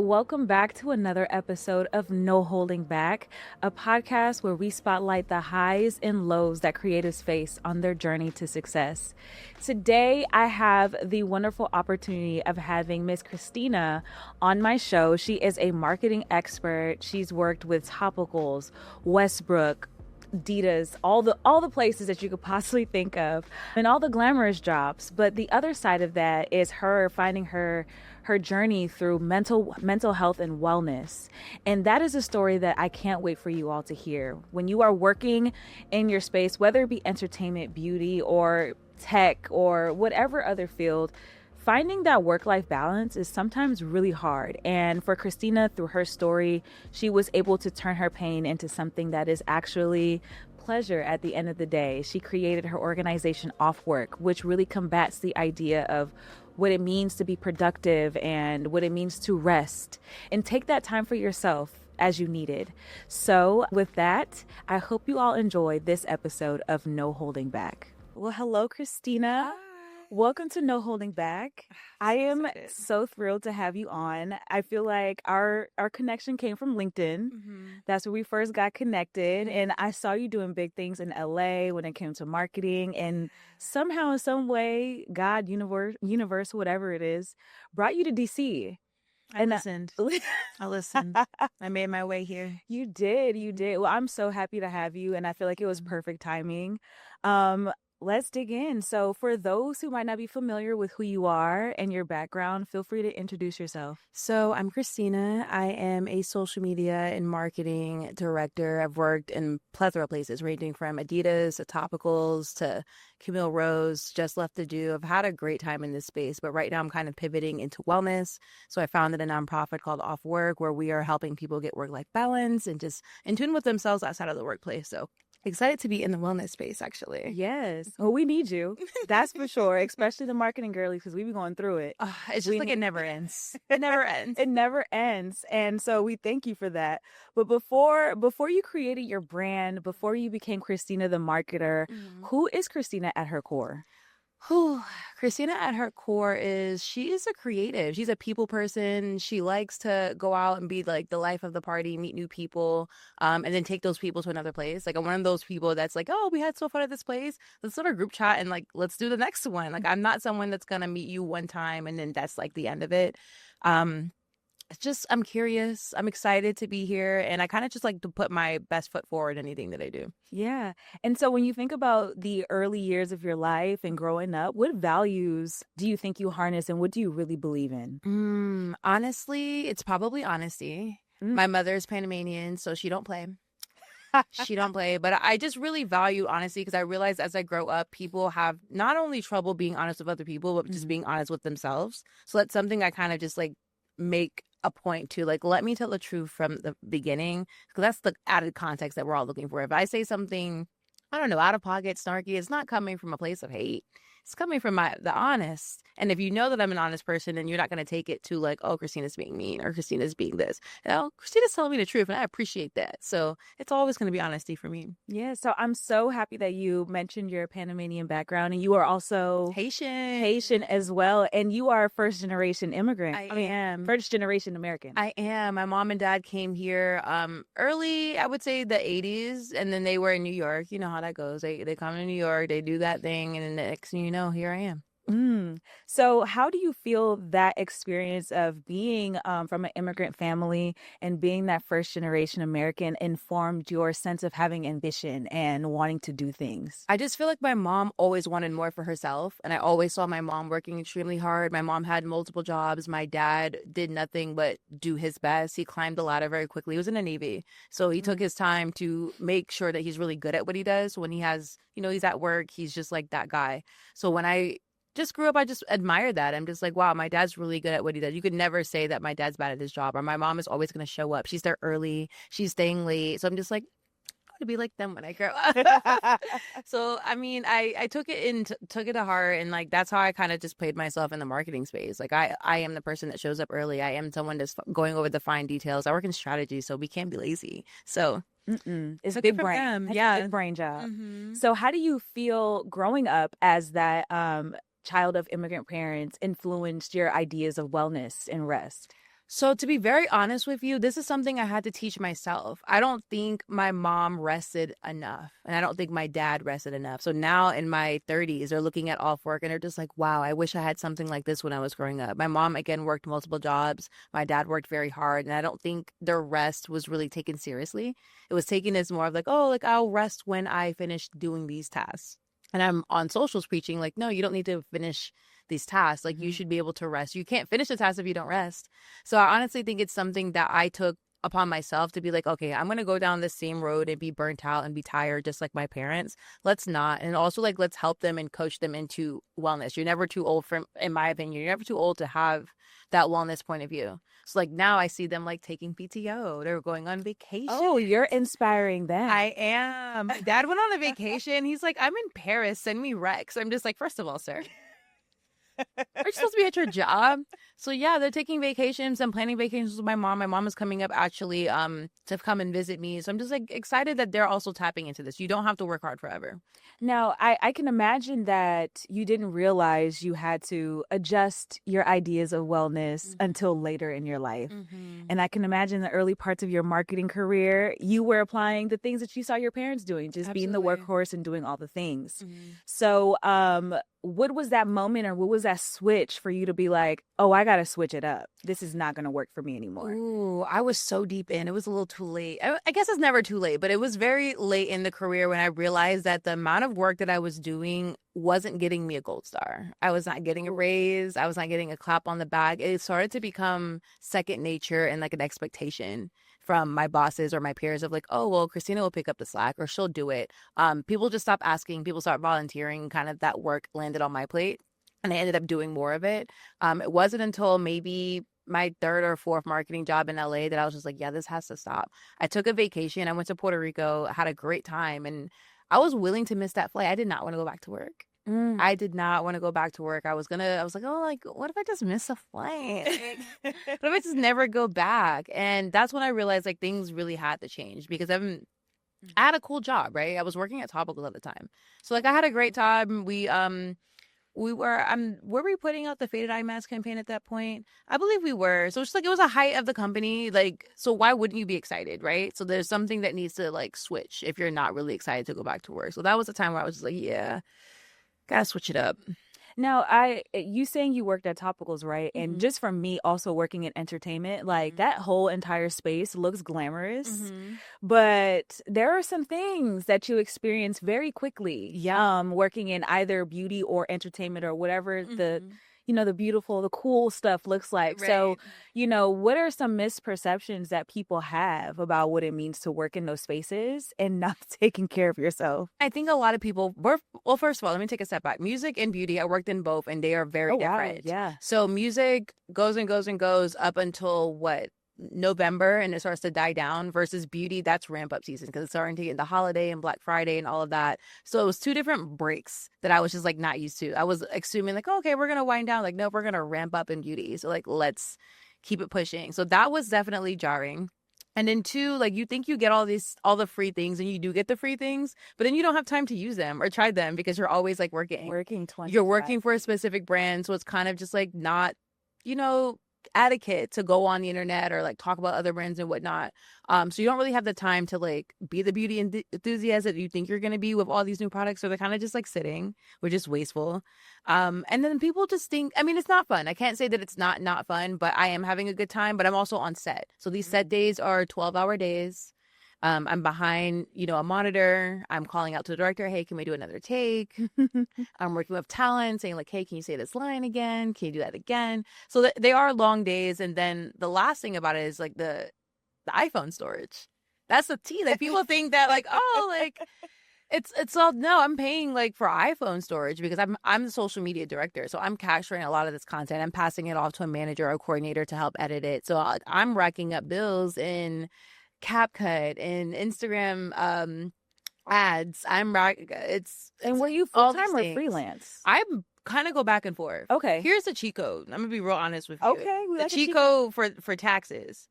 Welcome back to another episode of No Holding Back, a podcast where we spotlight the highs and lows that creatives face on their journey to success. Today, I have the wonderful opportunity of having Miss Cristina on my show. She is a marketing expert. She's worked with Topicals, Westbrook, Adidas, all the places that you could possibly think of, and all the glamorous jobs. But the other side of that is her finding her journey through mental health and wellness. And that is a story that I can't wait for you all to hear. When you are working in your space, whether it be entertainment, beauty, or tech, or whatever other field, finding that work-life balance is sometimes really hard. And for Cristina, through her story, she was able to turn her pain into something that is actually pleasure at the end of the day. She created her organization OffWorque, which really combats the idea of what it means to be productive and what it means to rest and take that time for yourself as you needed. So with that, I hope you all enjoy this episode of No Holding Back. Well, hello, Cristina. Hi. Welcome to No Holding Back. I am Excited. so thrilled to have you on. I feel like our connection came from LinkedIn. That's where we first got connected. And I saw you doing big things in LA when it came to marketing. And somehow, in some way, God, universe, whatever it is, brought you to DC. I listened. I made my way here. You did. Well, I'm so happy to have you. And I feel like it was perfect timing. Let's dig in. So for those who might not be familiar with who you are and your background, feel free to introduce yourself. So I'm Cristina. I am a social media and marketing director. I've worked in plethora of places, ranging from Adidas to Topicals to Camille Rose, Just Left to Do. I've had a great time in this space, but right now I'm kind of pivoting into wellness. So I founded a nonprofit called OffWorque, where we are helping people get work-life balance and just in tune with themselves outside of the workplace. So excited to be in the wellness space, actually. Yes. Well, we need you. That's for sure, especially the marketing girlies, because we be going through it. It's just it never ends. It never ends. It never ends. And so we thank you for that. But before you created your brand, before you became Cristina the marketer, who is Cristina at her core? Cristina at her core she is a creative. She's a people person. She likes to go out and be like the life of the party, meet new people, and then take those people to another place. Like I'm one of those people that's like, oh, we had so fun at this place. Let's start a group chat and like, let's do the next one. Like I'm not someone that's going to meet you one time and then that's like the end of it. It's just, I'm curious. I'm excited to be here. And I kind of just like to put my best foot forward in anything that I do. Yeah. And so when you think about the early years of your life and growing up, what values do you think you harness and what do you really believe in? Honestly, it's probably honesty. My mother's Panamanian, so she don't play. She don't play. But I just really value honesty because I realize as I grow up, people have not only trouble being honest with other people, but just being honest with themselves. So that's something I kind of just like make a point to, like, let me tell the truth from the beginning, because that's the added context that we're all looking for. If I say something, I don't know, out of pocket, snarky, it's not coming from a place of hate. It's coming from the honest. And if you know that I'm an honest person, then you're not going to take it to like, oh, Christina's being mean or Christina's being this. Christina's telling me the truth and I appreciate that. So it's always going to be honesty for me. Yeah. So I'm so happy that you mentioned your Panamanian background and you are also Haitian as well. And you are a first generation immigrant. I am. First generation American. I am. My mom and dad came here early, I would say the 80s. And then they were in New York. You know how that goes. They come to New York, they do that thing. And then the next thing you know, here I am. So how do you feel that experience of being from an immigrant family and being that first generation American informed your sense of having ambition and wanting to do things? I just feel like my mom always wanted more for herself. And I always saw my mom working extremely hard. My mom had multiple jobs. My dad did nothing but do his best. He climbed the ladder very quickly. He was in the Navy. So he took his time to make sure that he's really good at what he does. When he has, he's at work, he's just like that guy. So when I just grew up, I just admired that. I'm just like, wow, my dad's really good at what he does. You could never say that my dad's bad at his job, or my mom is always going to show up. She's there early. She's staying late. So I'm just like, I want to be like them when I grow up. So, I mean, I took it to heart. And like, that's how I kind of just played myself in the marketing space. Like I am the person that shows up early. I am someone that's going over the fine details. I work in strategy, so we can't be lazy. So it's big brain. Yeah. Big brain job. So how do you feel growing up as that child of immigrant parents influenced your ideas of wellness and rest? So to be very honest with you, this is something I had to teach myself. I don't think my mom rested enough, and I don't think my dad rested enough. So now in my 30s, they're looking at OffWorque and they're just like, wow, I wish I had something like this when I was growing up. My mom, again, worked multiple jobs. My dad worked very hard, and I don't think their rest was really taken seriously. It was taken as more of like, oh, like I'll rest when I finish doing these tasks. And I'm on socials preaching like, no, you don't need to finish these tasks. Like you should be able to rest. You can't finish a task if you don't rest. So I honestly think it's something that I took upon myself to be like, okay, I'm going to go down the same road and be burnt out and be tired just like my parents. Let's not. And also like, let's help them and coach them into wellness. You're never too old in my opinion, you're never too old to have that wellness point of view. So like now I see them like taking PTO. They're going on vacation. Oh, you're inspiring them. I am. My dad went on a vacation. He's like, I'm in Paris. Send me Rex. I'm just like, first of all, sir, are you supposed to be at your job? So yeah, they're taking vacations. I'm planning vacations with my mom. My mom is coming up actually to come and visit me. So I'm just like excited that they're also tapping into this. You don't have to work hard forever. Now, I can imagine that you didn't realize you had to adjust your ideas of wellness until later in your life. And I can imagine the early parts of your marketing career, you were applying the things that you saw your parents doing, just being the workhorse and doing all the things. So what was that moment or what was that switch for you to be like, oh, I got to switch it up. This is not going to work for me anymore. Ooh, I was so deep in. It was a little too late. I guess it's never too late, but it was very late in the career when I realized that the amount of work that I was doing wasn't getting me a gold star. I was not getting a raise. I was not getting a clap on the back. It started to become second nature and like an expectation from my bosses or my peers of like, oh, well, Cristina will pick up the slack or she'll do it. People just stopped asking. People start volunteering. Kind of that work landed on my plate and I ended up doing more of it. It wasn't until maybe my third or fourth marketing job in LA that I was just like, yeah, this has to stop. I took a vacation. I went to Puerto Rico, had a great time, and I was willing to miss that flight. I did not want to go back to work. I did not want to go back to work. I was like, oh, like, what if I just miss a flight? Like, what if I just never go back? And that's when I realized like things really had to change because I had a cool job, right? I was working at Topicals at the time. So like I had a great time. Were we putting out the Faded Eye Mask campaign at that point? I believe we were. So it's like, it was a height of the company. Like, so why wouldn't you be excited, right? So there's something that needs to like switch if you're not really excited to go back to work. So that was a time where I was just like, yeah, gotta switch it up. Now, you saying you worked at Topicals, right? And just from me also working in entertainment, like that whole entire space looks glamorous, but there are some things that you experience very quickly. Yeah. Working in either beauty or entertainment or whatever the beautiful, the cool stuff looks like. Right. So, what are some misperceptions that people have about what it means to work in those spaces and not taking care of yourself? I think a lot of people were, well, first of all, let me take a step back. Music and beauty, I worked in both and they are very different. Wow. Yeah. So music goes and goes and goes up until November, and it starts to die down, versus beauty, that's ramp up season because it's starting to get into holiday and Black Friday and all of that. So it was two different breaks that I was just like not used to. I was assuming like, oh, okay, we're gonna wind down. Like, no, we're gonna ramp up in beauty. So like, let's keep it pushing. So that was definitely jarring. And then two, like you think you get all the free things, and you do get the free things, but then you don't have time to use them or try them because you're always like working 20. You're working for a specific brand. So it's kind of just like not, etiquette to go on the internet or like talk about other brands and whatnot. So you don't really have the time to like be the beauty enthusiast that you think you're going to be with all these new products. So they're kind of just like sitting, which is wasteful. And then people just think, I mean, it's not fun. I can't say that it's not fun, but I am having a good time, but I'm also on set. So these set days are 12-hour days. I'm behind, a monitor. I'm calling out to the director, hey, can we do another take? I'm working with talent saying like, hey, can you say this line again? Can you do that again? So they are long days. And then the last thing about it is like the iPhone storage. That's the tea. Like people think that like, oh, like it's all, no, I'm paying like for iPhone storage because I'm the social media director. So I'm capturing a lot of this content. I'm passing it off to a manager or a coordinator to help edit it. So I'm racking up bills in CapCut and Instagram ads. And were you full time or freelance? I'm kind of go back and forth. Okay. Here's the cheat code. I'm gonna be real honest with you. Okay. The cheat code for taxes.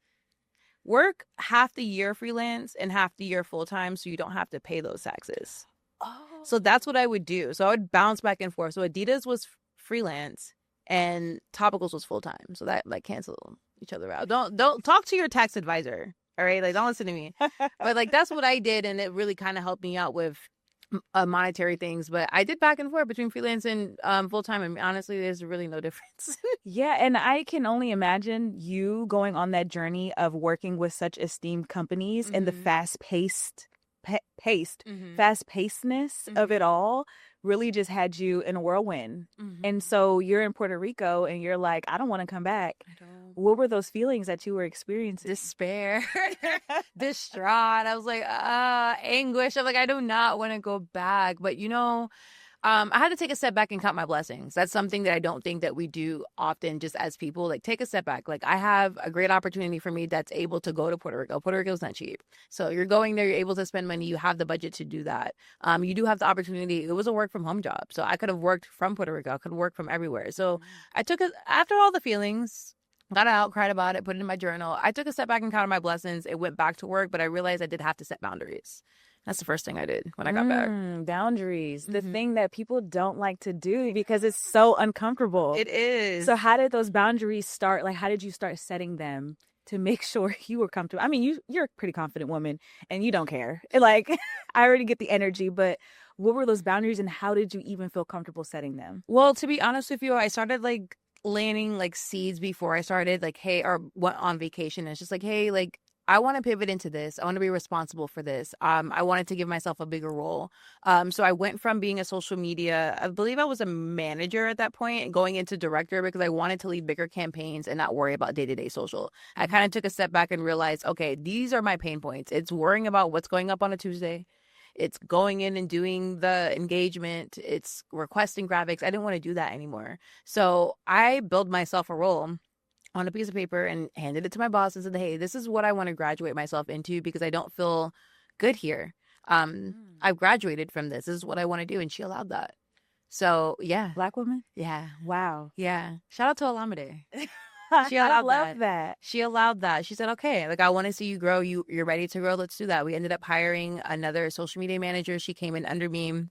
Work half the year freelance and half the year full time, so you don't have to pay those taxes. Oh. So that's what I would do. So I would bounce back and forth. So Adidas was freelance and Topicals was full time. So that like cancel each other out. Don't talk to your tax advisor. All right, like don't listen to me. But like that's what I did, and it really kind of helped me out with monetary things. But I did back and forth between freelance and full time, and honestly, there's really no difference. Yeah, and I can only imagine you going on that journey of working with such esteemed companies and the fast-paced fast-pacedness of it all really just had you in a whirlwind. And so you're in Puerto Rico and you're like, I don't want to come back. I don't. What were those feelings that you were experiencing? Despair, distraught. I was like, anguish. I'm like, I do not want to go back. But I had to take a step back and count my blessings. That's something that I don't think that we do often just as people. Like, take a step back. Like, I have a great opportunity for me that's able to go to Puerto Rico. Puerto Rico is not cheap. So you're going there, you're able to spend money. You have the budget to do that. You do have the opportunity. It was a work from home job. So I could have worked from Puerto Rico. I could work from everywhere. So I took it after all the feelings, got out, cried about it, put it in my journal. I took a step back and counted my blessings. It went back to work, but I realized I did have to set boundaries. That's the first thing I did when I got back. Boundaries. The thing that people don't like to do because it's so uncomfortable. It is. So how did those boundaries start? Like, how did you start setting them to make sure you were comfortable? I mean, you're a pretty confident woman and you don't care. Like, I already get the energy, but what were those boundaries and how did you even feel comfortable setting them? Well, to be honest with you, I started like planting like seeds before I started like, hey, or went on vacation. It's just like, hey, like, I want to pivot into this. I want to be responsible for this. I wanted to give myself a bigger role. So I went from being a social media, I believe I was a manager at that point, and going into director because I wanted to lead bigger campaigns and not worry about day-to-day social. I kind of took a step back and realized, okay, these are my pain points. It's worrying about what's going up on a Tuesday. It's going in and doing the engagement. It's requesting graphics. I didn't want to do that anymore. So I built myself a role on a piece of paper and handed it to my boss and said, hey, this is what I want to graduate myself into because I don't feel good here. I've graduated from this. This is what I want to do. And she allowed that. So, yeah. Black woman? Yeah. Wow. Yeah. Shout out to Alameda. She I allowed love that. She allowed that. She said, okay, like, I want to see you grow. You're ready to grow. Let's do that. We ended up hiring another social media manager. She came in under me,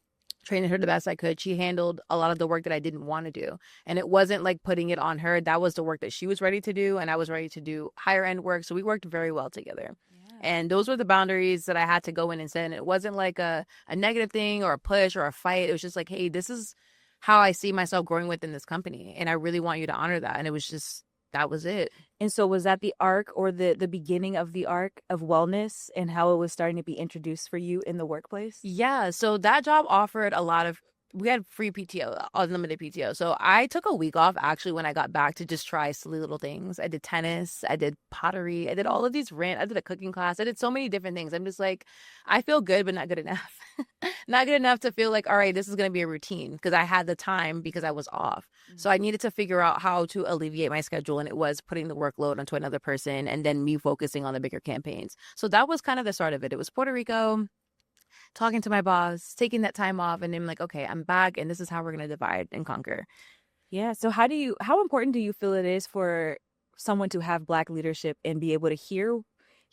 training her the best I could. She handled a lot of the work that I didn't want to do. And it wasn't like putting it on her. That was the work that she was ready to do. And I was ready to do higher end work. So we worked very well together. Yeah. And those were the boundaries that I had to go in and set. And it wasn't like a negative thing or a push or a fight. It was just like, hey, this is how I see myself growing within this company. And I really want you to honor that. And it was just, that was it. And so was that the arc or the beginning of the arc of wellness and how it was starting to be introduced for you in the workplace? Yeah. So that job offered a lot of, we had free PTO, unlimited PTO. So I took a week off actually when I got back to just try silly little things. I did tennis, I did pottery, I did all of these I did a cooking class. I did so many different things. I'm just like, I feel good, but not good enough. Not good enough to feel like, all right, this is going to be a routine because I had the time because I was off. So I needed to figure out how to alleviate my schedule. And it was putting the workload onto another person and then me focusing on the bigger campaigns. So that was kind of the start of it. It was Puerto Rico, talking to my boss, taking that time off, and then like, okay, I'm back, and this is how we're gonna divide and conquer. Yeah. So how important do you feel it is for someone to have Black leadership and be able to hear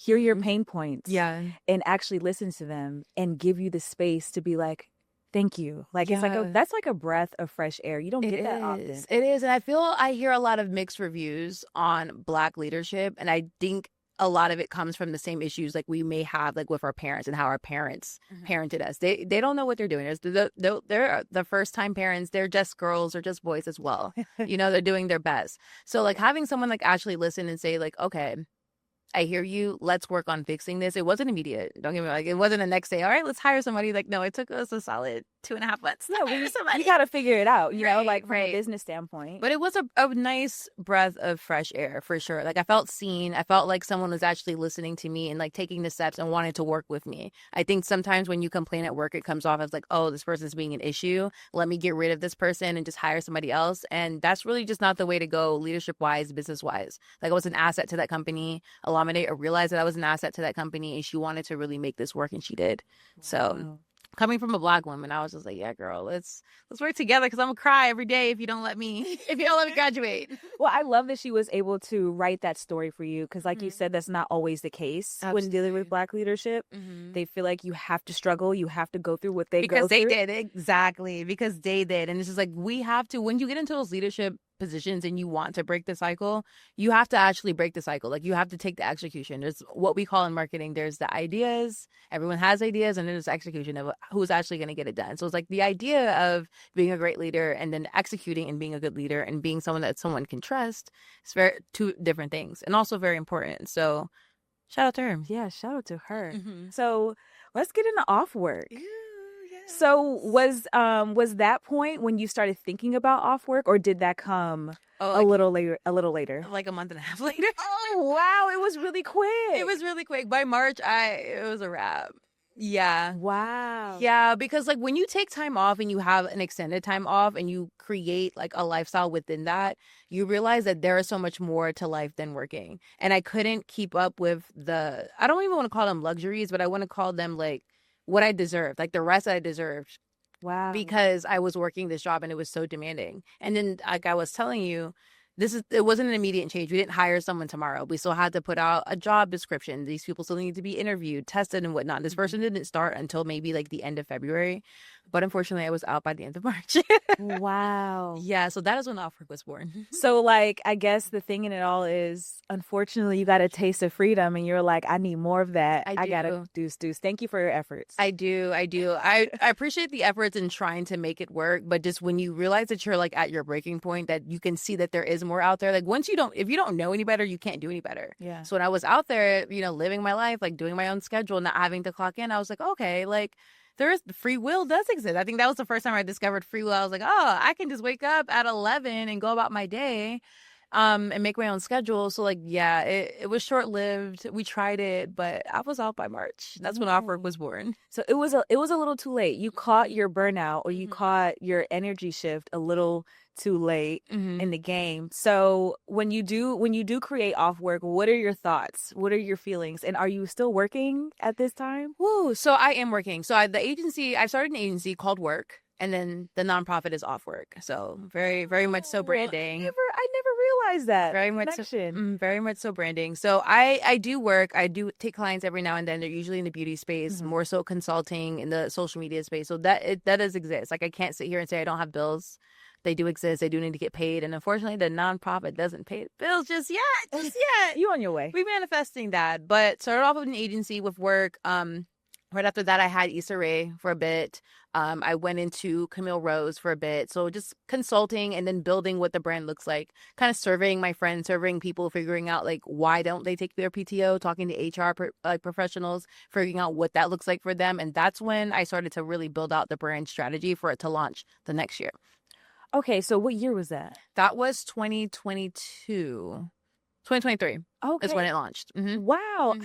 your pain points, and actually listen to them and give you the space to be like, thank you. Like, it's like that's like a breath of fresh air. You don't get that often. It is, and I hear a lot of mixed reviews on Black leadership, and I think a lot of it comes from the same issues like we may have like with our parents and how our parents parented us. They don't know what they're doing. They're the first time parents. They're just girls or just boys as well. They're doing their best. So like having someone like actually listen and say like, okay, I hear you. Let's work on fixing this. It wasn't immediate. Don't get me wrong. Like, it wasn't the next day. All right, let's hire somebody. Like, no, it took us a solid 2.5 months. No, you got to figure it out, you know, like from a business standpoint. But it was a nice breath of fresh air for sure. Like I felt seen. I felt like someone was actually listening to me and like taking the steps and wanted to work with me. I think sometimes when you complain at work, it comes off as like, oh, this person's being an issue. Let me get rid of this person and just hire somebody else. And that's really just not the way to go leadership wise, business wise. Like I was an asset to that company. Alameda realized that I was an asset to that company and she wanted to really make this work and she did. Wow. So coming from a Black woman, I was just like, yeah, girl, let's work together because I'm gonna cry every day if you don't let me graduate. Well, I love that she was able to write that story for you because like you said, that's not always the case. Absolutely. When dealing with Black leadership. They feel like you have to struggle, you have to go through what they go through. Because they did. Exactly. Because they did. And it's just like, we have to, when you get into those leadership positions and you want to break the cycle, you have to actually break the cycle. Like, you have to take the execution. There's what we call in marketing, there's the ideas. Everyone has ideas, and then there's execution of who's actually going to get it done. So it's like the idea of being a great leader and then executing and being a good leader and being someone that someone can trust. It's very two different things, and also very important. So shout out to her. Yeah, shout out to her. Mm-hmm. So let's get into OffWorque. Yes. So was that point when you started thinking about OffWorque, or did that come a little later? Like a month and a half later. Oh wow, it was really quick. It was really quick. By March, it was a wrap. Yeah. Wow. Yeah, because like when you take time off and you have an extended time off and you create like a lifestyle within that, you realize that there is so much more to life than working. And I couldn't keep up with I don't even want to call them luxuries, but I want to call them like what I deserved, like the rest that I deserved. Wow. Because I was working this job and it was so demanding. And then, like I was telling you, it wasn't an immediate change. We didn't hire someone tomorrow. We still had to put out a job description. These people still need to be interviewed, tested, and whatnot. This person didn't start until maybe like the end of February. But unfortunately, I was out by the end of March. Wow. Yeah, so that is when OffWorque was born. So, like, I guess the thing in it all is, unfortunately, you got a taste of freedom, and you're like, I need more of that. I gotta deuce. Thank you for your efforts. I do. I appreciate the efforts in trying to make it work, but just when you realize that you're like at your breaking point, that you can see that there is more out there. Like, if you don't know any better, you can't do any better. Yeah. So when I was out there, living my life, like doing my own schedule, not having to clock in, I was like, okay, like, free will does exist. I think that was the first time I discovered free will. I was like, oh, I can just wake up at 11 and go about my day, and make my own schedule. So like, yeah, it was short lived. We tried it, but I was out by March. That's when OffWorque was born. So it was a little too late. You caught your burnout, or you caught your energy shift a little too late in the game. So when you do create OffWorque, what are your thoughts? What are your feelings? And are you still working at this time? Woo! So I am working. So I started an agency called Work, and then the nonprofit is OffWorque. So very, very much so branding. I never realized that. Very much so, very much so branding. So I do work. I do take clients every now and then. They're usually in the beauty space, more so consulting in the social media space. So that does exist. Like, I can't sit here and say I don't have bills. They do exist. They do need to get paid. And unfortunately, the nonprofit doesn't pay bills just yet. You on your way. We're manifesting that. But started off with an agency with Work. Right after that, I had Issa Rae for a bit. I went into Camille Rose for a bit. So just consulting and then building what the brand looks like. Kind of surveying my friends, surveying people, figuring out like why don't they take their PTO, talking to HR professionals, figuring out what that looks like for them. And that's when I started to really build out the brand strategy for it to launch the next year. Okay, so what year was that? That was 2022. 2023 is when it launched. Wow.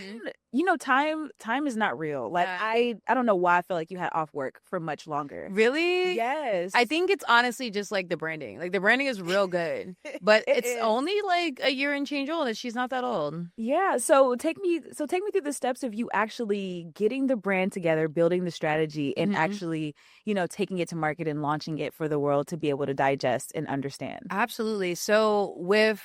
Time is not real. Like, I don't know why I feel like you had OffWorque for much longer. Really? Yes. I think it's honestly just like the branding. Like, the branding is real good, but it's only like a year and change old, and she's not that old. Yeah. So take me through the steps of you actually getting the brand together, building the strategy, and actually, taking it to market and launching it for the world to be able to digest and understand. Absolutely. So with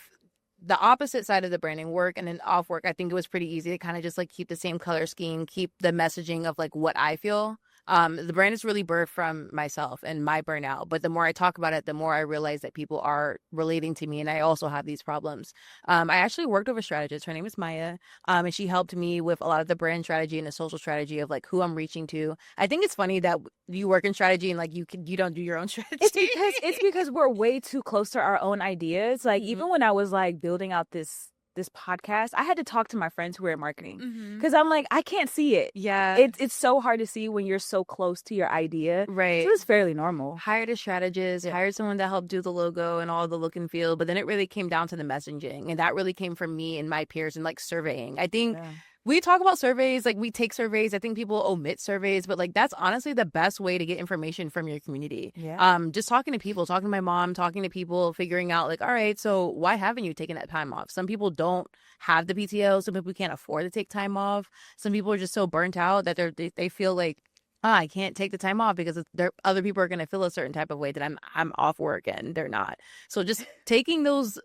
the opposite side of the branding, Work, and then OffWorque, I think it was pretty easy to kind of just like keep the same color scheme, keep the messaging of like what I feel. The brand is really birthed from myself and my burnout. But the more I talk about it, the more I realize that people are relating to me, and I also have these problems. I actually worked with a strategist. Her name is Maya, and she helped me with a lot of the brand strategy and the social strategy of like who I'm reaching to. I think it's funny that you work in strategy and like you don't do your own strategy. It's because we're way too close to our own ideas. Like, even when I was like building out this podcast, I had to talk to my friends who were in marketing, because I'm like, I can't see it. Yeah. It's so hard to see when you're so close to your idea. Right. So it's fairly normal. Hired a strategist, hired someone to help do the logo and all the look and feel, but then it really came down to the messaging, and that really came from me and my peers and like surveying. I think we talk about surveys, like we take surveys. I think people omit surveys, but like that's honestly the best way to get information from your community. Yeah. Just talking to people, talking to my mom, talking to people, figuring out like, all right, so why haven't you taken that time off? Some people don't have the PTO. Some people can't afford to take time off. Some people are just so burnt out that they feel like, I can't take the time off because other people are going to feel a certain type of way that I'm off work and they're not. So just taking those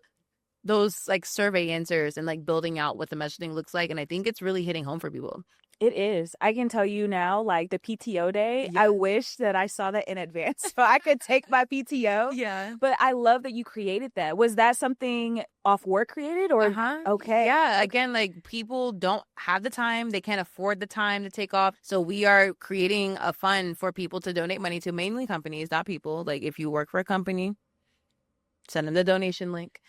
those like survey answers and like building out what the messaging looks like. And I think it's really hitting home for people. It is. I can tell you now, like the PTO day, Yeah. I wish that I saw that in advance so I could take my PTO. Yeah. But I love that you created that. Was that something OffWorque created or? Okay. Yeah. Again, like people don't have the time. They can't afford the time to take off. So we are creating a fund for people to donate money to, mainly companies, not people. Like if you work for a company, send them the donation link.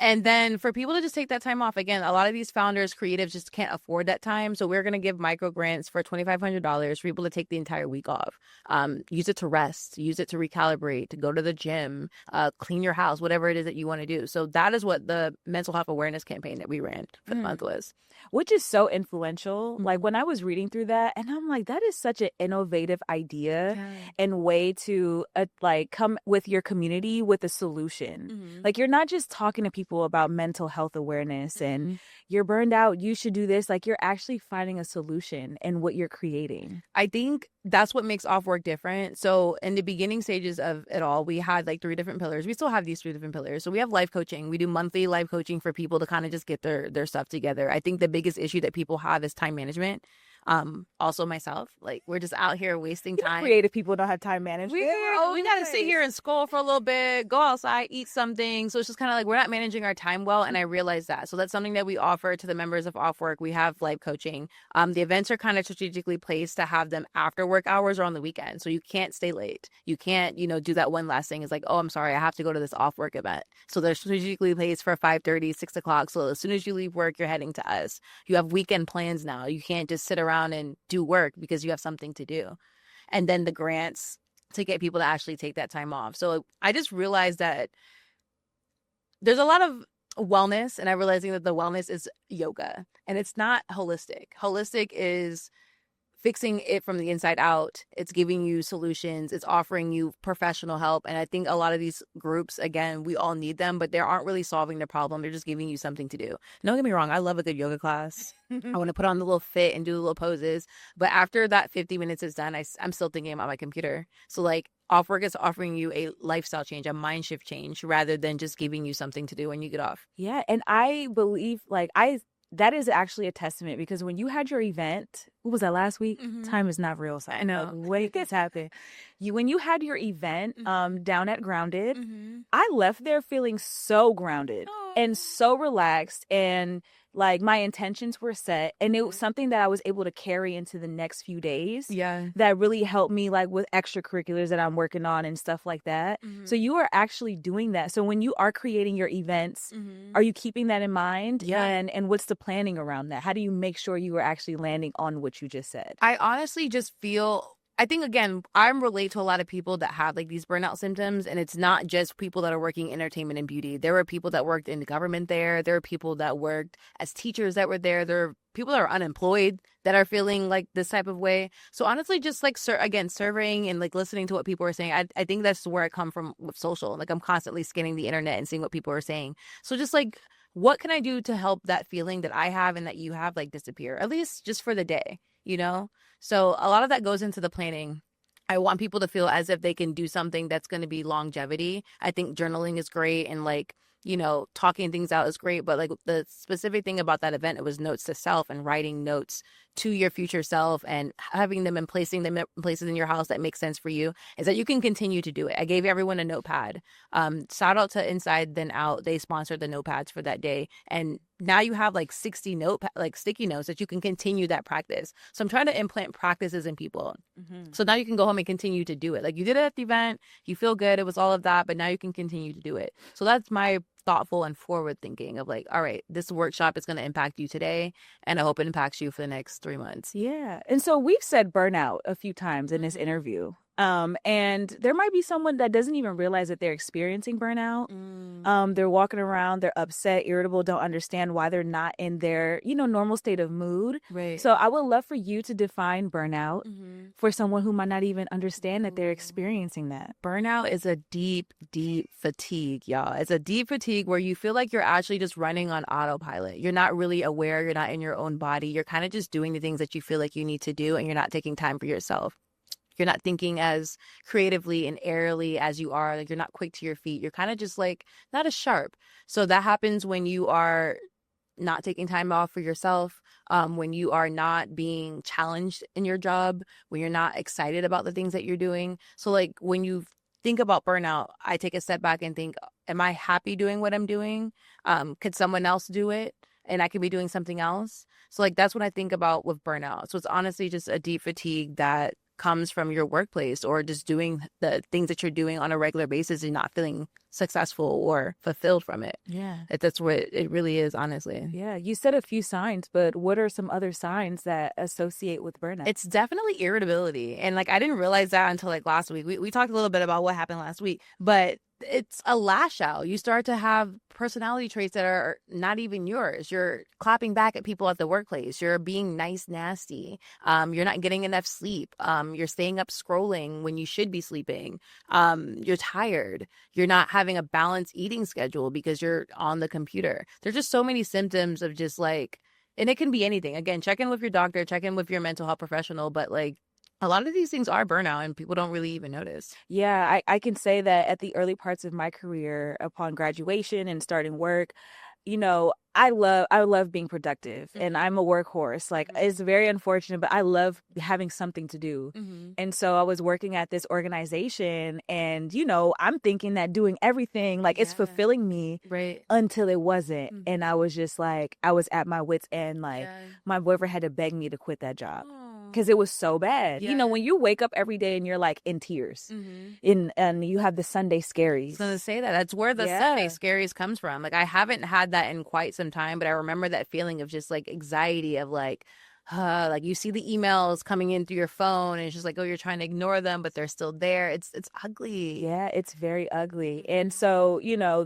And then for people to just take that time off. Again, a lot of these founders, creatives just can't afford that time. So we're going to give micro grants for $2,500 for people to take the entire week off. Use it to rest, use it to recalibrate, to go to the gym, clean your house, whatever it is that you want to do. So that is what the mental health awareness campaign that we ran for the month was. Which is so influential. Like when I was reading through that, and I'm like, that is such an innovative idea and way to like come with your community with a solution. Like you're not just talking to people about mental health awareness and you're burned out, you should do this. Like you're actually finding a solution in what you're creating. I think that's what makes OffWorque different. So in the beginning stages of it all, we had like 3 different pillars. We still have these 3 different pillars. So we have life coaching. We do monthly life coaching for people to kind of just get their stuff together. I think the biggest issue that people have is time management. Also myself, like we're just out here wasting time. Creative people don't have time management. We gotta sit here and scroll for a little bit, go outside, eat something. So it's just kind of like we're not managing our time well, and I realize that. So that's something that we offer to the members of OffWorque. We have life coaching. The events are kind of strategically placed to have them after work hours or on the weekend, so you can't stay late. You can't, do that one last thing. It's like, oh, I'm sorry, I have to go to this OffWorque event. So they're strategically placed for 5:30, 6 o'clock. So as soon as you leave work, you're heading to us. You have weekend plans now. You can't just sit around and do work because you have something to do. And then the grants to get people to actually take that time off. So I just realized that there's a lot of wellness, and I'm realizing that the wellness is yoga and it's not holistic. Holistic is fixing it from the inside out. It's giving you solutions. It's offering you professional help. And I think a lot of these groups, again, we all need them, but they aren't really solving the problem. They're just giving you something to do. Don't get me wrong. I love a good yoga class. I want to put on the little fit and do the little poses. But after that 50 minutes is done, I'm still thinking about my computer. So like OffWorque is offering you a lifestyle change, a mind shift change, rather than just giving you something to do when you get off. Yeah. And I believe that is actually a testament, because when you had your event, what was that, last week? Time is not real. So I know. Wait, this happened. When you had your event down at Grounded, I left there feeling so grounded and so relaxed, and like my intentions were set, and it was something that I was able to carry into the next few days. Yeah. That really helped me like with extracurriculars that I'm working on and stuff like that. So you are actually doing that. So when you are creating your events, are you keeping that in mind? Yeah. And what's the planning around that? How do you make sure you are actually landing on what you just said? I honestly just feel, I think, again, I relate to a lot of people that have like these burnout symptoms, and it's not just people that are working in entertainment and beauty. There were people that worked in the government there. There are people that worked as teachers that were there. There are people that are unemployed that are feeling like this type of way. So honestly, just like, again, surveying and like listening to what people are saying, I think that's where I come from with social. Like I'm constantly scanning the internet and seeing what people are saying. So just like, what can I do to help that feeling that I have and that you have like disappear, at least just for the day, So a lot of that goes into the planning. I want people to feel as if they can do something that's going to be longevity. I think journaling is great, and like, talking things out is great. But like the specific thing about that event, it was notes to self and writing notes to your future self and having them and placing them in places in your house that make sense for you, is that you can continue to do it. I gave everyone a notepad. Shout out to Inside Then Out. They sponsored the notepads for that day. And now you have like 60 sticky notes that you can continue that practice. So I'm trying to implant practices in people. So now you can go home and continue to do it. Like you did it at the event, you feel good, it was all of that, but now you can continue to do it. So that's my thoughtful and forward thinking of like, all right, this workshop is going to impact you today, and I hope it impacts you for the next 3 months. Yeah. And so we've said burnout a few times in this interview. And there might be someone that doesn't even realize that they're experiencing burnout. They're walking around, they're upset, irritable, don't understand why they're not in their, normal state of mood. Right. So I would love for you to define burnout for someone who might not even understand that they're experiencing that. Burnout is a deep, deep fatigue, y'all. It's a deep fatigue where you feel like you're actually just running on autopilot. You're not really aware. You're not in your own body. You're kind of just doing the things that you feel like you need to do, and you're not taking time for yourself. You're not thinking as creatively and airily as you are. Like, you're not quick to your feet. You're kind of just like not as sharp. So that happens when you are not taking time off for yourself, when you are not being challenged in your job, when you're not excited about the things that you're doing. So like when you think about burnout, I take a step back and think, am I happy doing what I'm doing? Could someone else do it? And I could be doing something else. So like that's what I think about with burnout. So it's honestly just a deep fatigue that comes from your workplace or just doing the things that you're doing on a regular basis and not feeling successful or fulfilled from it. Yeah. That's what it really is, honestly. Yeah. You said a few signs, but what are some other signs that associate with burnout? It's definitely irritability. And like I didn't realize that until like last week. We talked a little bit about what happened last week, but it's a lash out. You start to have personality traits that are not even yours. You're clapping back at people at the workplace. You're being nice, nasty. You're not getting enough sleep. You're staying up scrolling when you should be sleeping. You're tired. You're not having a balanced eating schedule because you're on the computer. There's just so many symptoms of just like, and it can be anything. Again, check in with your doctor, check in with your mental health professional, but like, a lot of these things are burnout and people don't really even notice. Yeah, I can say that at the early parts of my career, upon graduation and starting work, I love being productive and I'm a workhorse. Like it's very unfortunate, but I love having something to do. And so I was working at this organization and, I'm thinking that doing everything, like it's fulfilling me until it wasn't. And I was just like, I was at my wit's end. Like my boyfriend had to beg me to quit that job. Because it was so bad. When you wake up every day and you're like in tears and you have the Sunday scaries. I was going to say that. That's where the Sunday scaries comes from. Like I haven't had that in quite some time, but I remember that feeling of just like anxiety of like you see the emails coming in through your phone and it's just like, oh, you're trying to ignore them, but they're still there. It's ugly. Yeah, it's very ugly. And so,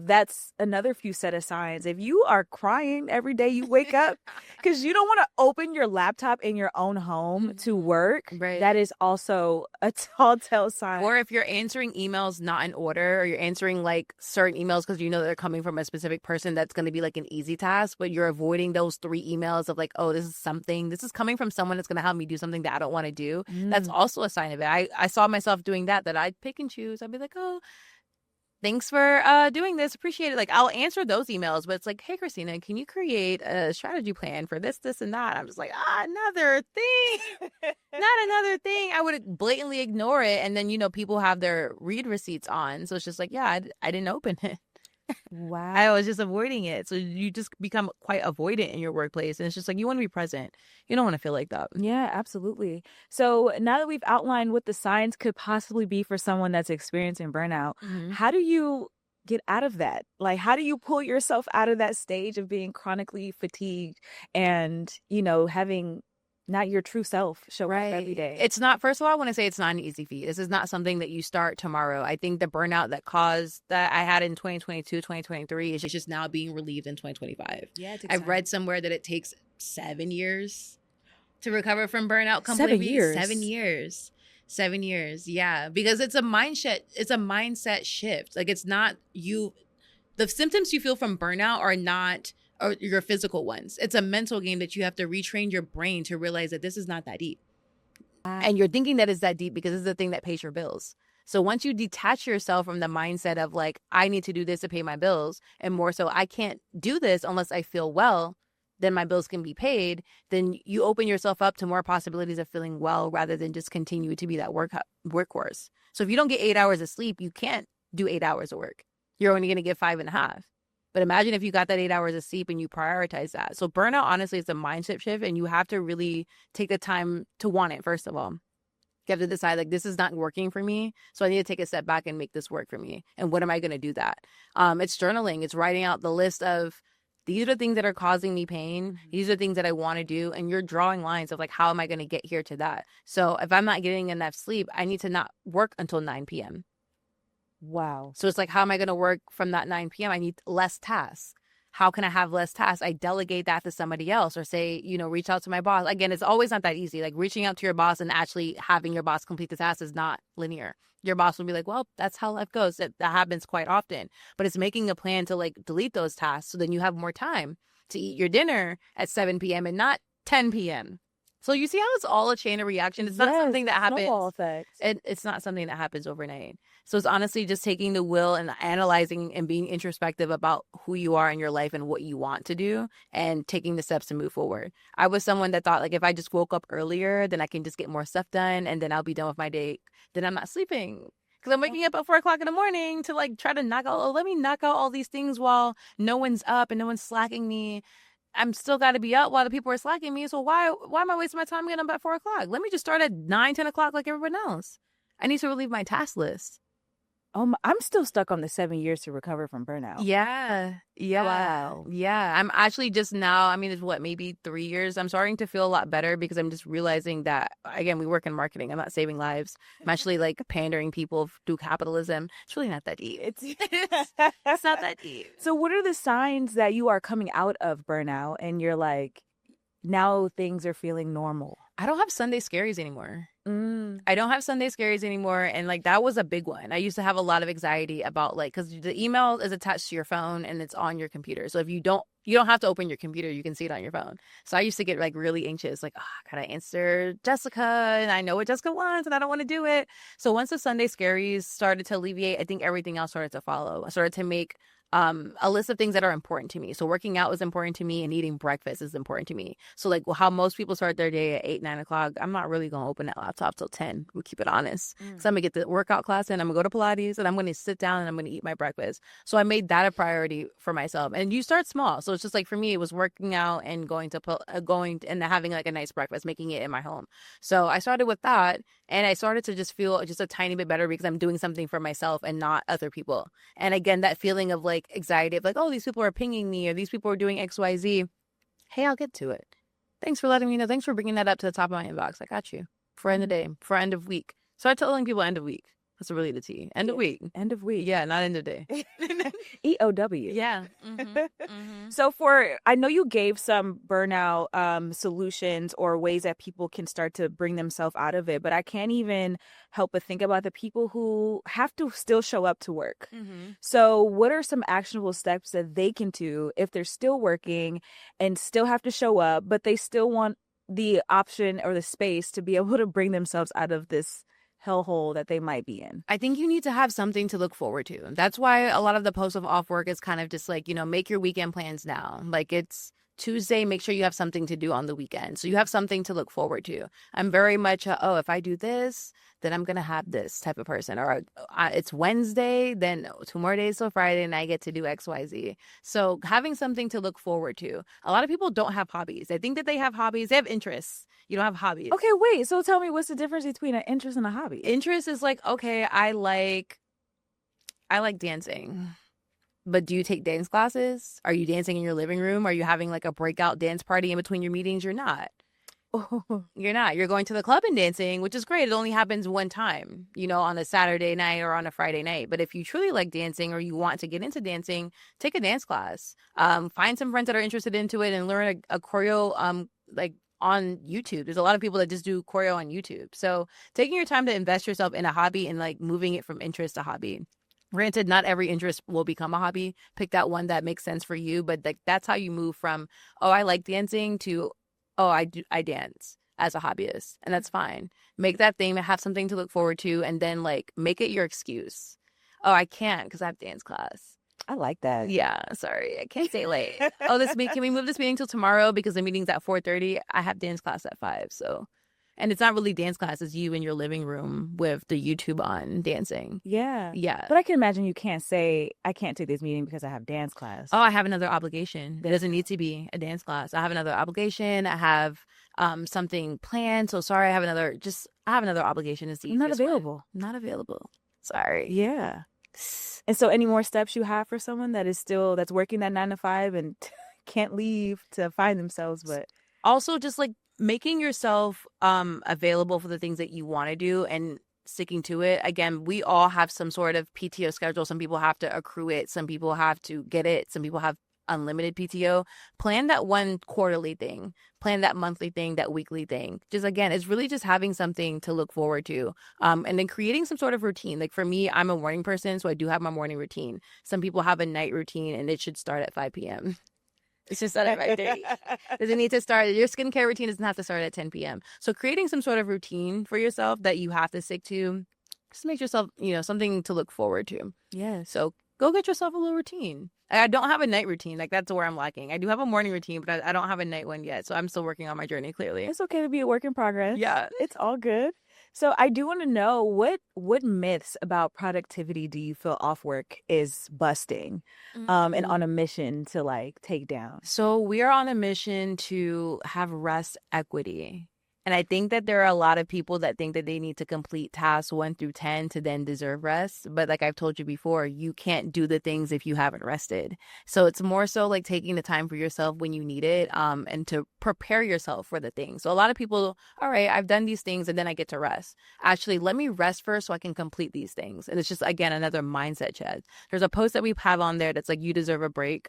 that's another few set of signs. If you are crying every day you wake up because you don't want to open your laptop in your own home to work, that is also a telltale sign. Or if you're answering emails not in order, or you're answering like certain emails because you know they're coming from a specific person, that's going to be like an easy task, but you're avoiding those 3 emails of like, oh, this is coming from someone that's going to help me do something that I don't want to do. That's also a sign of it. I saw myself doing that I'd pick and choose. I'd be like, oh, thanks for doing this. Appreciate it. Like I'll answer those emails, but it's like, hey, Cristina, can you create a strategy plan for this, and that? I'm just like, another thing, not another thing. I would blatantly ignore it. And then, people have their read receipts on. So it's just like, yeah, I didn't open it. Wow. I was just avoiding it. So you just become quite avoidant in your workplace. And it's just like, you want to be present. You don't want to feel like that. Yeah, absolutely. So now that we've outlined what the signs could possibly be for someone that's experiencing burnout, how do you get out of that? Like, how do you pull yourself out of that stage of being chronically fatigued and, having not your true self show up every day? It's not, first of all, I want to say it's not an easy feat. This is not something that you start tomorrow. I think the burnout that I had in 2022, 2023 is just now being relieved in 2025. Yeah, I've read somewhere that it takes 7 years to recover from burnout completely. 7 years. 7 years. 7 years. Yeah. Because it's a mindset shift. Like it's not the symptoms you feel from burnout are not or your physical ones. It's a mental game that you have to retrain your brain to realize that this is not that deep. And you're thinking that it's that deep because it's the thing that pays your bills. So once you detach yourself from the mindset of like, I need to do this to pay my bills, and more so, I can't do this unless I feel well, then my bills can be paid, then you open yourself up to more possibilities of feeling well rather than just continue to be that workhorse. So if you don't get 8 hours of sleep, you can't do 8 hours of work. You're only going to get 5.5. But imagine if you got that 8 hours of sleep and you prioritize that. So burnout, honestly, is a mindset shift, and you have to really take the time to want it, first of all. You have to decide, like, this is not working for me, so I need to take a step back and make this work for me. And what am I going to do that? It's journaling. It's writing out the list of, these are the things that are causing me pain. These are the things that I want to do. And you're drawing lines of, like, how am I going to get here to that? So if I'm not getting enough sleep, I need to not work until 9 p.m. Wow. So it's like, how am I going to work from that 9 p.m.? I need less tasks. How can I have less tasks? I delegate that to somebody else, or say, reach out to my boss. Again, it's always not that easy. Like reaching out to your boss and actually having your boss complete the task is not linear. Your boss will be like, well, that's how life goes. That happens quite often. But it's making a plan to like delete those tasks so then you have more time to eat your dinner at 7 p.m. and not 10 p.m. So you see how it's all a chain of reaction. It's not something that happens. Snowball effect. It's not something that happens overnight. So it's honestly just taking the will and analyzing and being introspective about who you are in your life and what you want to do and taking the steps to move forward. I was someone that thought, like, if I just woke up earlier, then I can just get more stuff done and then I'll be done with my day. Then I'm not sleeping. Because I'm waking up at 4 o'clock in the morning to like try to let me knock out all these things while no one's up and no one's slacking me. I'm still got to be up while the people are slacking me. So why am I wasting my time getting up at 4 o'clock? Let me just start at 9, 10 o'clock like everyone else. I need to relieve my task list. I'm still stuck on the 7 years to recover from burnout. Yeah. Wow. Yeah. I'm actually just now, I mean, it's maybe 3 years. I'm starting to feel a lot better because I'm just realizing that, again, we work in marketing. I'm not saving lives. I'm actually like pandering people through capitalism. It's really not that deep. It's not that deep. So what are the signs that you are coming out of burnout and you're like, now things are feeling normal? I don't have Sunday scaries anymore. I don't have Sunday scaries anymore. And like, that was a big one. I used to have a lot of anxiety about like, because the email is attached to your phone and it's on your computer. So if you don't have to open your computer. You can see it on your phone. So I used to get like really anxious, like, oh, gotta answer Jessica and I know what Jessica wants and I don't want to do it. So once the Sunday scaries started to alleviate, I think everything else started to follow. I started to make a list of things that are important to me. So working out is important to me and eating breakfast is important to me. So like how most people start their day at 8, 9 o'clock, I'm not really going to open that laptop till 10. We'll keep it honest. So I'm going to get the workout class in, I'm going to go to Pilates and I'm going to sit down and I'm going to eat my breakfast. So I made that a priority for myself. And you start small. So it's just like for me, it was working out and going and having like a nice breakfast, making it in my home. So I started with that and I started to just feel just a tiny bit better because I'm doing something for myself and not other people. And again, that feeling of like anxiety of like, oh, these people are pinging me or these people are doing XYZ. Hey, I'll get to it. Thanks for letting me know. Thanks for bringing that up to the top of my inbox. I got you. For end of day, for end of week. Start telling people end of week. That's really the tea. End of week. End of week. Yeah, not end of day. EOW. Yeah. So I know you gave some burnout solutions or ways that people can start to bring themselves out of it, but I can't even help but think about the people who have to still show up to work. So what are some actionable steps that they can do if they're still working and still have to show up, but they still want the option or the space to be able to bring themselves out of this hellhole that they might be in? I think you need to have something to look forward to. That's why a lot of the posts of OffWorque is kind of just like, make your weekend plans now. Like it's Tuesday, make sure you have something to do on the weekend. So you have something to look forward to. I'm very much if I do this, then I'm going to have this type of person. Or it's Wednesday, then 2 more days till Friday and I get to do XYZ. So having something to look forward to. A lot of people don't have hobbies. I think that they have hobbies. They have interests. You don't have hobbies. Okay, wait. So tell me, what's the difference between an interest and a hobby? Interest is like, okay, I like dancing. But do you take dance classes? Are you dancing in your living room? Are you having like a breakout dance party in between your meetings? You're not. You're not. You're going to the club and dancing, which is great. It only happens one time, on a Saturday night or on a Friday night. But if you truly like dancing or you want to get into dancing, take a dance class. Find some friends that are interested into it and learn a choreo like on YouTube. There's a lot of people that just do choreo on YouTube. So taking your time to invest yourself in a hobby and like moving it from interest to hobby. Granted, not every interest will become a hobby. Pick that one that makes sense for you. But like that's how you move from, I like dancing to, I dance as a hobbyist. And that's fine. Make that thing, have something to look forward to, and then like make it your excuse. I can't because I have dance class. I like that. Yeah, sorry. I can't stay late. Can we move this meeting till tomorrow because the meeting's at 4:30? I have dance class at 5. So, and it's not really dance class. It's you in your living room with the YouTube on dancing. Yeah. Yeah. But I can imagine you can't say, I can't take this meeting because I have dance class. I have another obligation. That doesn't need to be a dance class. I have another obligation. I have something planned. So sorry, I have another obligation. It's not available. Not available. Sorry. Yeah. And so any more steps you have for someone that's working that 9 to 5 and can't leave to find themselves, but also just like making yourself available for the things that you want to do and sticking to it. Again, we all have some sort of PTO schedule. Some people have to accrue it. Some people have to get it. Some people have unlimited PTO. Plan that one quarterly thing. Plan that monthly thing, that weekly thing. Just again, it's really just having something to look forward to. And then creating some sort of routine. Like for me, I'm a morning person, so I do have my morning routine. Some people have a night routine and it should start at 5 p.m. It's just at 5:30. Does it need to start? Your skincare routine doesn't have to start at 10 p.m. So creating some sort of routine for yourself that you have to stick to, just make yourself, something to look forward to. Yeah. So go get yourself a little routine. I don't have a night routine. Like, that's where I'm lacking. I do have a morning routine, but I don't have a night one yet. So I'm still working on my journey, clearly. It's okay to be a work in progress. Yeah. It's all good. So I do want to know what myths about productivity do you feel OffWorque is busting and on a mission to like take down? So we are on a mission to have rest equity. And I think that there are a lot of people that think that they need to complete tasks 1 through 10 to then deserve rest. But like I've told you before, you can't do the things if you haven't rested. So it's more so like taking the time for yourself when you need it, and to prepare yourself for the things. So a lot of people, all right, I've done these things and then I get to rest. Actually, let me rest first so I can complete these things. And it's just, again, another mindset check. There's a post that we have on there that's like, you deserve a break.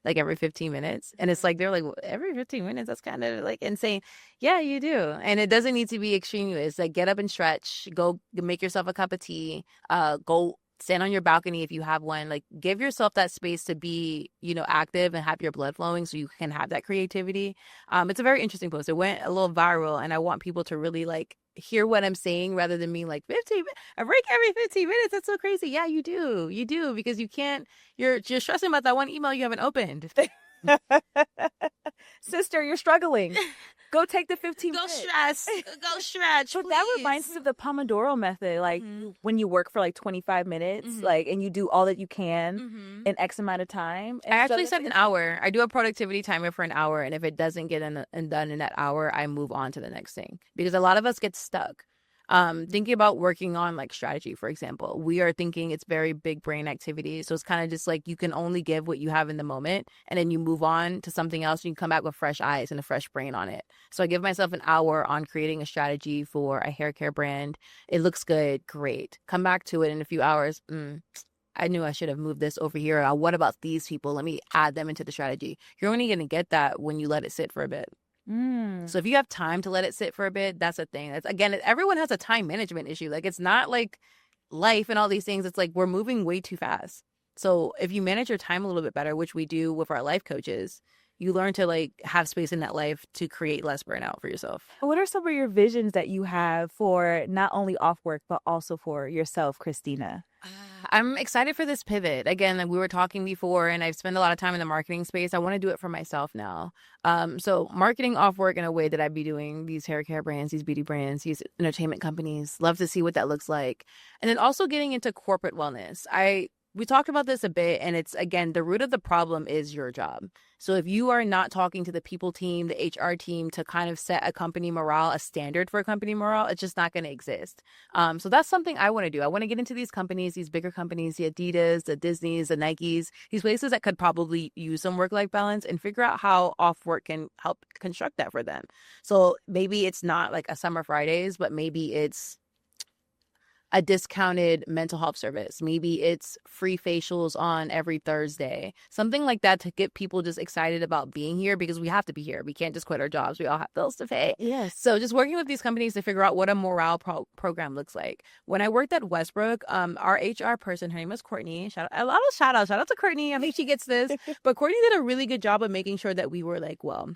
Like every 15 minutes. And it's like, they're like, well, every 15 minutes, that's kind of like insane. Yeah, you do. And it doesn't need to be extraneous. Like, get up and stretch, go make yourself a cup of tea, go stand on your balcony if you have one. Like, give yourself that space to be, active and have your blood flowing so you can have that creativity. It's a very interesting post. It went a little viral, and I want people to really like hear what I'm saying rather than me like 15 a break every 15 minutes. That's so crazy. Yeah, you do, because you can't, you're stressing about that one email you haven't opened. Sister, you're struggling. Go take the 15 Go minutes. Go stretch. So that reminds me of the Pomodoro method. Like when you work for like 25 minutes, like, and you do all that you can in X amount of time. I actually set an hour. I do a productivity timer for an hour. And if it doesn't get done in that hour, I move on to the next thing. Because a lot of us get stuck. Thinking about working on like strategy, for example, we are thinking it's very big brain activity. So it's kind of just like you can only give what you have in the moment, and then you move on to something else. And you can come back with fresh eyes and a fresh brain on it. So I give myself an hour on creating a strategy for a hair care brand. It looks good. Great. Come back to it in a few hours. I knew I should have moved this over here. What about these people? Let me add them into the strategy. You're only going to get that when you let it sit for a bit. So if you have time to let it sit for a bit, that's a thing. That's, again, everyone has a time management issue. Like, it's not like life and all these things. It's like we're moving way too fast. So if you manage your time a little bit better, which we do with our life coaches, you learn to like have space in that life to create less burnout for yourself. What are some of your visions that you have for not only OffWorque, but also for yourself, Cristina? I'm excited for this pivot. Again, like we were talking before, and I've spent a lot of time in the marketing space. I want to do it for myself now. So marketing OffWorque in a way that I'd be doing these hair care brands, these beauty brands, these entertainment companies. Love to see what that looks like. And then also getting into corporate wellness. We talked about this a bit, and it's, again, the root of the problem is your job. So if you are not talking to the people team, the HR team to kind of set a company morale, a standard for a company morale, it's just not going to exist. So that's something I want to do. I want to get into these companies, these bigger companies, the Adidas, the Disneys, the Nikes, these places that could probably use some work-life balance, and figure out how OffWorque can help construct that for them. So maybe it's not like a Summer Fridays, but maybe it's a discounted mental health service. Maybe it's free facials on every Thursday, something like that, to get people just excited about being here, because we have to be here. We can't just quit our jobs. We all have bills to pay. Yes. So just working with these companies to figure out what a morale program looks like. When I worked at Westbrook, our HR person, her name was Courtney. Shout out to Courtney. I think she gets this. But Courtney did a really good job of making sure that we were like, well,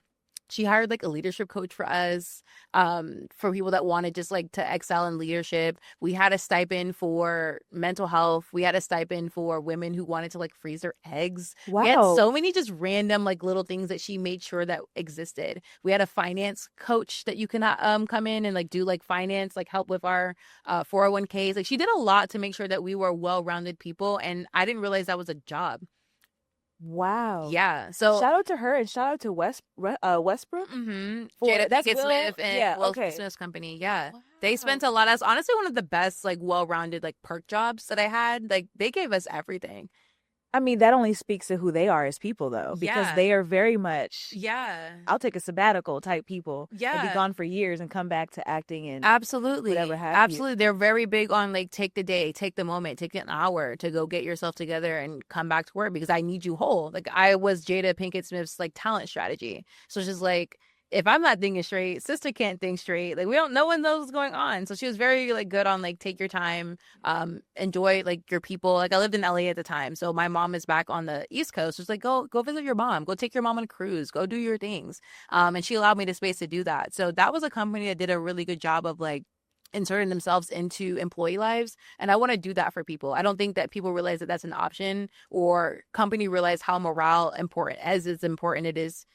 she hired like a leadership coach for us, for people that wanted just like to excel in leadership. We had a stipend for mental health. We had a stipend for women who wanted to like freeze their eggs. Wow. We had so many just random like little things that she made sure that existed. We had a finance coach that you can come in and like do like finance, like help with our 401ks. Like, she did a lot to make sure that we were well-rounded people. And I didn't realize that was a job. Wow. Yeah. So shout out to her, and shout out to Westbrook. Jada Pinkett Smith and Will Smith's company. Yeah. Wow. They spent a lot. That's honestly one of the best, like, well-rounded, like, perk jobs that I had. Like, they gave us everything. I mean, that only speaks to who they are as people, though, because they are very much, I'll take a sabbatical type people. And be gone for years and come back to acting and whatever have you. They're very big on, like, take the day, take the moment, take an hour to go get yourself together and come back to work, because I need you whole. Like, I was Jada Pinkett Smith's, like, talent strategy. So it's just like, if I'm not thinking straight, sister can't think straight. Like, no one knows what's going on. So she was very like good on like, take your time, enjoy like your people. Like I lived in LA at the time. So my mom is back on the East Coast. So it's like, go visit your mom, go take your mom on a cruise, go do your things. And she allowed me the space to do that. So that was a company that did a really good job of like inserting themselves into employee lives. And I want to do that for people. I don't think that people realize that that's an option, or company realize how morale important it is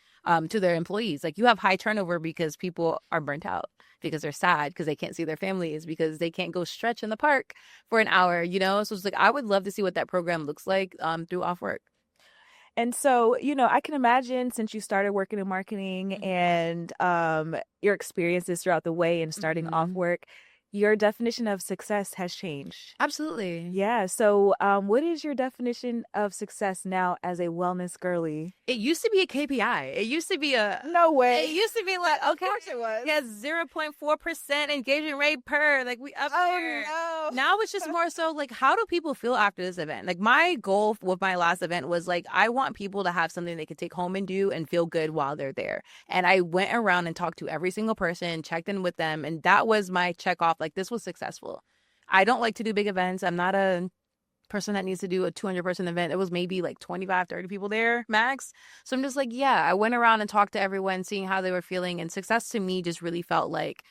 to their employees. Like you have high turnover because people are burnt out, because they're sad, because they can't see their families, because they can't go stretch in the park for an hour, you know? So it's like, I would love to see what that program looks like through OffWorque. And so, I can imagine, since you started working in marketing and your experiences throughout the way and starting OffWorque, your definition of success has changed. Absolutely. Yeah. So what is your definition of success now as a wellness girly? It used to be a KPI. It used to be No way. It used to be like, okay, of course it was. Yeah, 0.4% engagement rate per, like we up there. No. Now it's just more so like, how do people feel after this event? Like my goal with my last event was like, I want people to have something they could take home and do and feel good while they're there. And I went around and talked to every single person, checked in with them. And that was my check off. Like this was successful. I don't like to do big events. I'm not a person that needs to do a 200-person event. It was maybe like 25, 30 people there max. So I'm just like, yeah, I went around and talked to everyone, seeing how they were feeling. And success to me just really felt like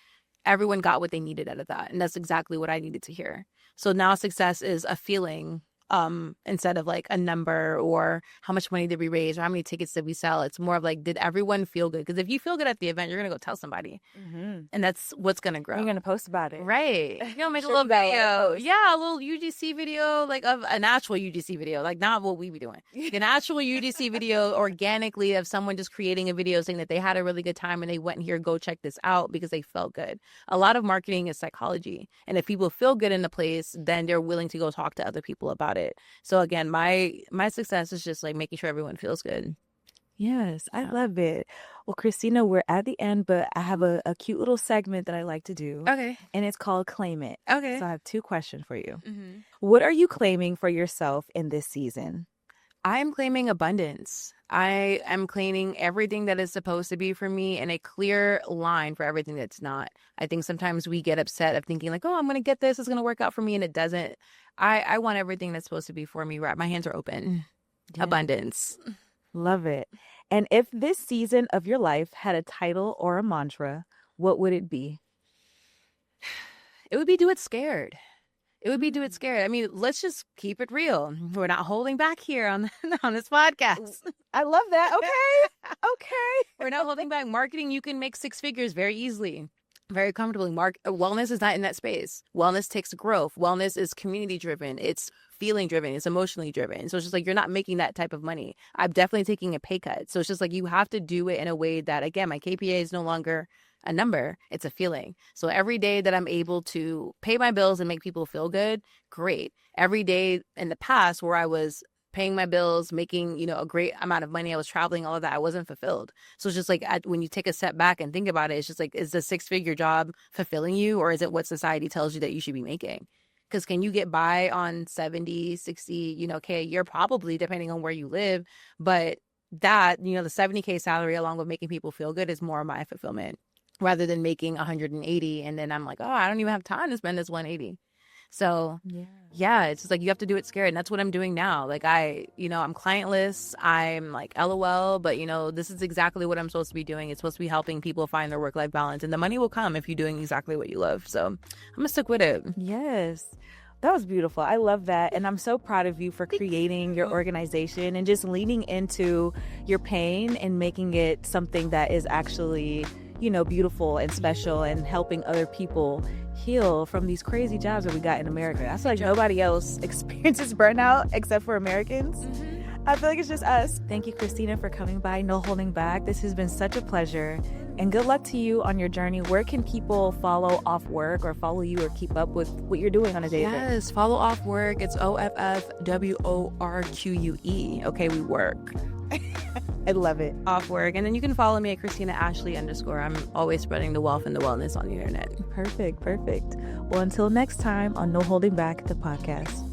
everyone got what they needed out of that. And that's exactly what I needed to hear. So now success is a feeling instead of like a number or how much money did we raise or how many tickets did we sell. It's more of like, did everyone feel good? Because if you feel good at the event, you're going to go tell somebody. And that's what's going to grow. You're going to post about it. Right. You're going to make a little video. Yeah, a little UGC video, like of an actual UGC video, like not what we be doing. An actual UGC video organically of someone just creating a video saying that they had a really good time and they went here, go check this out because they felt good. A lot of marketing is psychology. And if people feel good in the place, then they're willing to go talk to other people about it. So again, my success is just like making sure everyone feels good. Yes, I love it. Well, Cristina, we're at the end, but I have a cute little segment that I like to do. Okay. And it's called Claim It. Okay. So I have 2 questions for you. What are you claiming for yourself in this season? I am claiming abundance. I am claiming everything that is supposed to be for me and a clear line for everything that's not. I think sometimes we get upset of thinking like, oh, I'm going to get this. It's going to work out for me. And it doesn't. I want everything that's supposed to be for me. Right. My hands are open. Yeah. Abundance. Love it. And if this season of your life had a title or a mantra, what would it be? It would be do it scared. It would be do it scared. I mean, let's just keep it real. We're not holding back here on this podcast. I love that. Okay. We're not holding back. Marketing, you can make 6 figures very easily, very comfortably. Wellness is not in that space. Wellness takes growth. Wellness is community driven. It's feeling driven. It's emotionally driven. So it's just like, you're not making that type of money. I'm definitely taking a pay cut. So it's just like, you have to do it in a way that, again, my KPI is no longer a number, it's a feeling. So every day that I'm able to pay my bills and make people feel good, great. Every day in the past where I was paying my bills, making, a great amount of money, I was traveling, all of that, I wasn't fulfilled. So it's just like, when you take a step back and think about it, it's just like, is the 6-figure job fulfilling you, or is it what society tells you that you should be making? Because can you get by on 70, 60, K a year? Probably, depending on where you live. But that, the 70K salary along with making people feel good is more of my fulfillment, rather than making 180 and then I'm like, oh, I don't even have time to spend this 180. So yeah, it's just like, you have to do it scared. And that's what I'm doing now. Like I'm clientless. I'm like LOL, but this is exactly what I'm supposed to be doing. It's supposed to be helping people find their work-life balance, and the money will come if you're doing exactly what you love. So I'm gonna stick with it. Yes. That was beautiful. I love that. And I'm so proud of you for creating your organization and just leaning into your pain and making it something that is actually, beautiful and special, and helping other people heal from these crazy jobs that we got in America. I feel like nobody else experiences burnout except for Americans. I feel like it's just us. Thank you, Cristina, for coming by. No holding back. This has been such a pleasure. And good luck to you on your journey. Where can people follow OffWorque or follow you or keep up with what you're doing on a daily basis? Yes, follow OffWorque. It's OffWorque. Okay, we work. I love it. OffWorque. And then you can follow me at Christina_Ashley_. I'm always spreading the wealth and the wellness on the internet. Perfect. Well, until next time on No Holding Back, the podcast.